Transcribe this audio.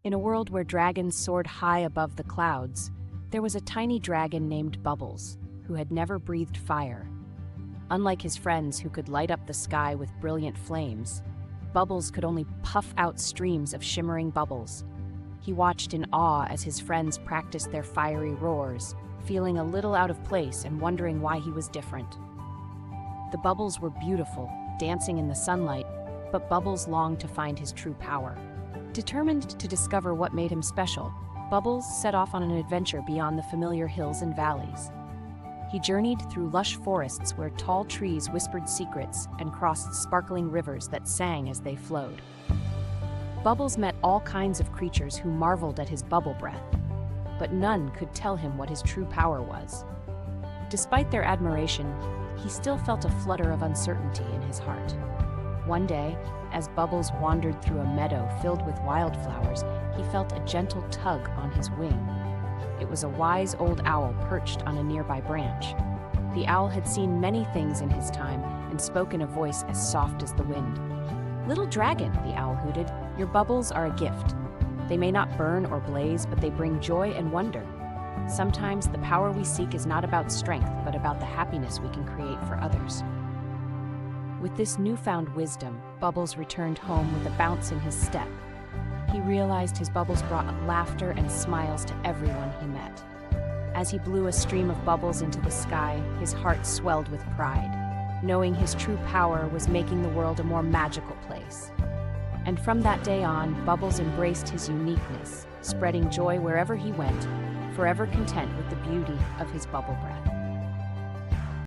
In a world where dragons soared high above the clouds, there was a tiny dragon named Bubbles, who had never breathed fire. Unlike his friends who could light up the sky with brilliant flames, Bubbles could only puff out streams of shimmering bubbles. He watched in awe as his friends practiced their fiery roars, feeling a little out of place and wondering why he was different. The bubbles were beautiful, dancing in the sunlight, but Bubbles longed to find his true power. Determined to discover what made him special, Bubbles set off on an adventure beyond the familiar hills and valleys. He journeyed through lush forests where tall trees whispered secrets and crossed sparkling rivers that sang as they flowed. Bubbles met all kinds of creatures who marveled at his bubble breath, but none could tell him what his true power was. Despite their admiration, he still felt a flutter of uncertainty in his heart. One day, as Bubbles wandered through a meadow filled with wildflowers, he felt a gentle tug on his wing. It was a wise old owl perched on a nearby branch. The owl had seen many things in his time and spoke in a voice as soft as the wind. "Little dragon," the owl hooted, "your bubbles are a gift. They may not burn or blaze, but they bring joy and wonder. Sometimes the power we seek is not about strength, but about the happiness we can create for others." With this newfound wisdom, Bubbles returned home with a bounce in his step. He realized his bubbles brought laughter and smiles to everyone he met. As he blew a stream of bubbles into the sky, his heart swelled with pride, knowing his true power was making the world a more magical place. And from that day on, Bubbles embraced his uniqueness, spreading joy wherever he went, forever content with the beauty of his bubble breath.